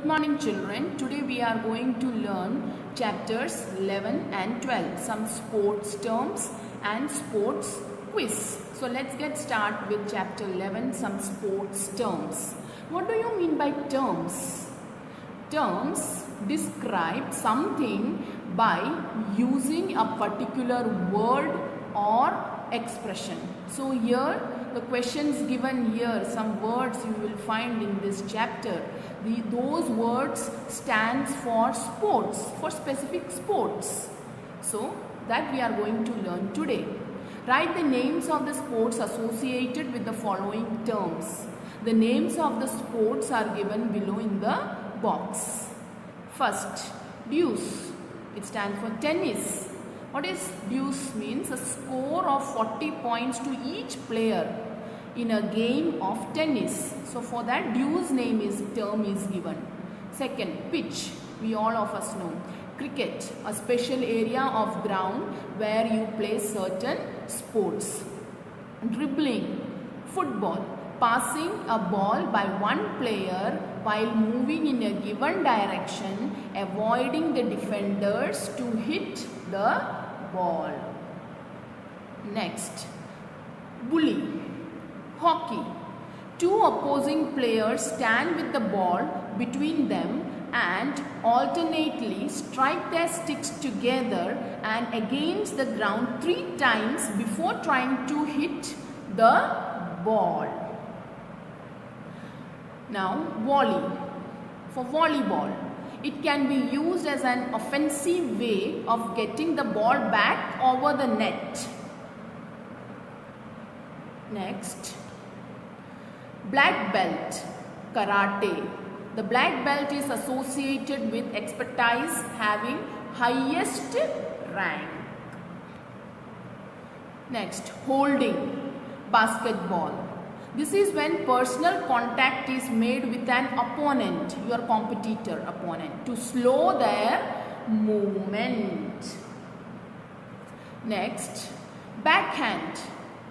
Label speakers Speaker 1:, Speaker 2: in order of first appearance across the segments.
Speaker 1: Good morning children. Today we are going to learn chapters 11 and 12. Some sports terms and sports quiz. So let's get started with chapter 11, some sports terms. What do you mean by terms? Terms describe something by using a particular word or expression. So here the questions given here, some words you will find in this chapter. Those words stands for sports, for specific sports. So that we are going to learn today. Write the names of the sports associated with the following terms. The names of the sports are given below in the box. First, deuce. It stands for tennis. What is deuce means? A score of 40 points to each player in a game of tennis. So for that, deuce term is given. Second, pitch. We all of us know. Cricket, a special area of ground where you play certain sports. Dribbling. Football, passing a ball by one player while moving in a given direction, avoiding the defenders to hit the ball. Next, bully. Hockey. Two opposing players stand with the ball between them and alternately strike their sticks together and against the ground 3 times before trying to hit the ball. Now, volley. For volleyball, it can be used as an offensive way of getting the ball back over the net. Next, black belt, karate. The black belt is associated with expertise having highest rank. Next, holding, basketball. This is when personal contact is made with an opponent, your competitor opponent, to slow their movement. Next, backhand,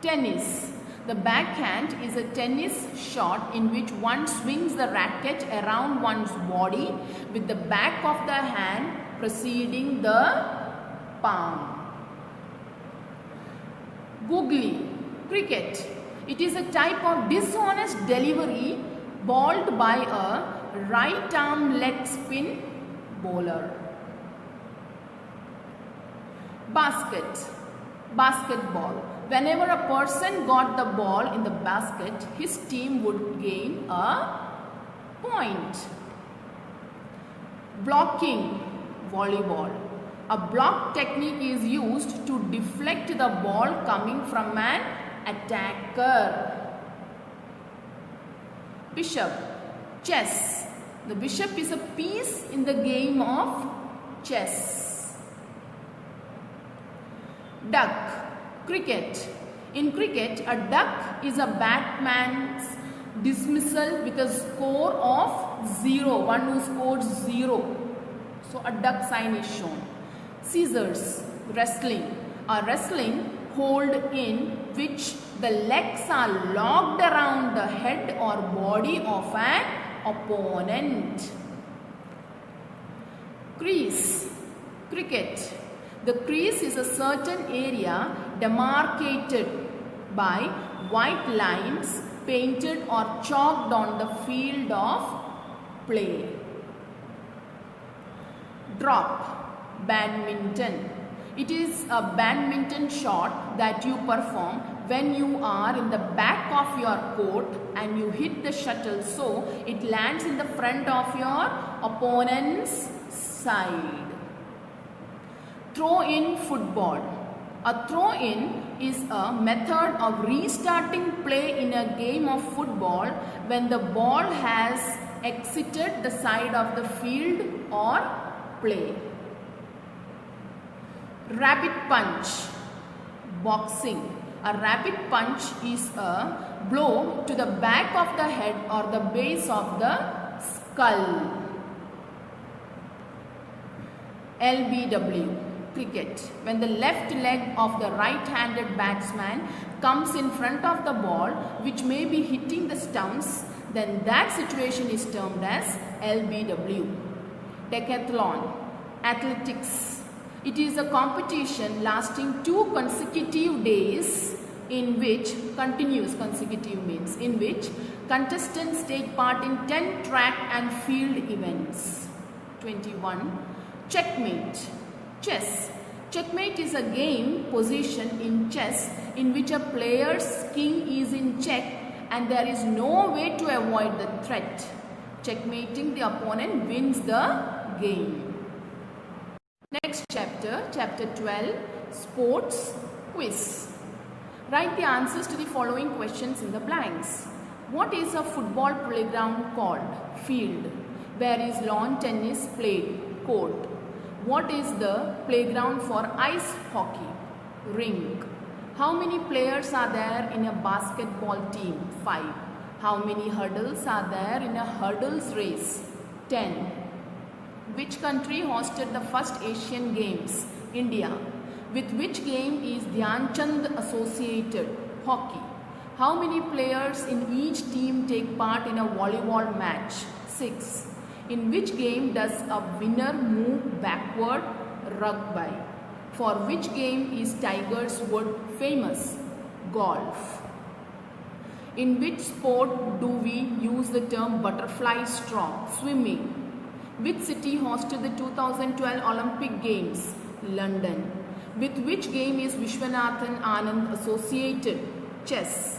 Speaker 1: tennis. The backhand is a tennis shot in which one swings the racket around one's body with the back of the hand preceding the palm. Googly, cricket. It is a type of dishonest delivery bowled by a right arm leg spin bowler. Basketball. Whenever a person got the ball in the basket, his team would gain a point. Blocking, volleyball. A block technique is used to deflect the ball coming from an attacker. Bishop, chess. The bishop is a piece in the game of chess. Duck, cricket. In cricket, a duck is a batsman's dismissal with a score of 0, one who scored 0. So a duck sign is shown. Scissors, wrestling. A wrestling hold in which the legs are locked around the head or body of an opponent. Crease, cricket. The crease is a certain area demarcated by white lines painted or chalked on the field of play. Drop, badminton. It is a badminton shot that you perform when you are in the back of your court and you hit the shuttle so it lands in the front of your opponent's side. Throw-in football. A throw-in is a method of restarting play in a game of football when the ball has exited the side of the field or play. Rabbit punch, boxing. A rabbit punch is a blow to the back of the head or the base of the skull. LBW, cricket. When the left leg of the right-handed batsman comes in front of the ball, which may be hitting the stumps, then that situation is termed as LBW. Decathlon, athletics. It is a competition lasting 2 consecutive days in which, continuous consecutive means, in which contestants take part in 10 track and field events. 21. Checkmate, chess. Checkmate is a game position in chess in which a player's king is in check and there is no way to avoid the threat. Checkmating the opponent wins the game. Next chapter, chapter 12, sports quiz. Write the answers to the following questions in the blanks. What is a football playground called? Field. Where is lawn tennis played? Court. What is the playground for ice hockey? Rink. How many players are there in a basketball team? 5. How many hurdles are there in a hurdles race? 10. Which country hosted the first Asian Games? India. With which game is Dhyan Chand associated? Hockey. How many players in each team take part in a volleyball match? 6. In which game does a winner move backward? Rugby. For which game is Tiger's Wood famous? Golf. In which sport do we use the term butterfly straw? Swimming. Which city hosted the 2012 Olympic Games? London. With which game is Vishwanathan Anand associated? Chess.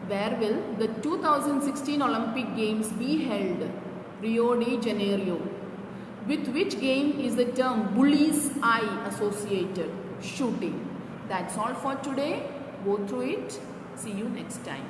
Speaker 1: Where will the 2016 Olympic Games be held? Rio de Janeiro. With which game is the term bull's eye associated? Shooting. That's all for today. Go through it. See you next time.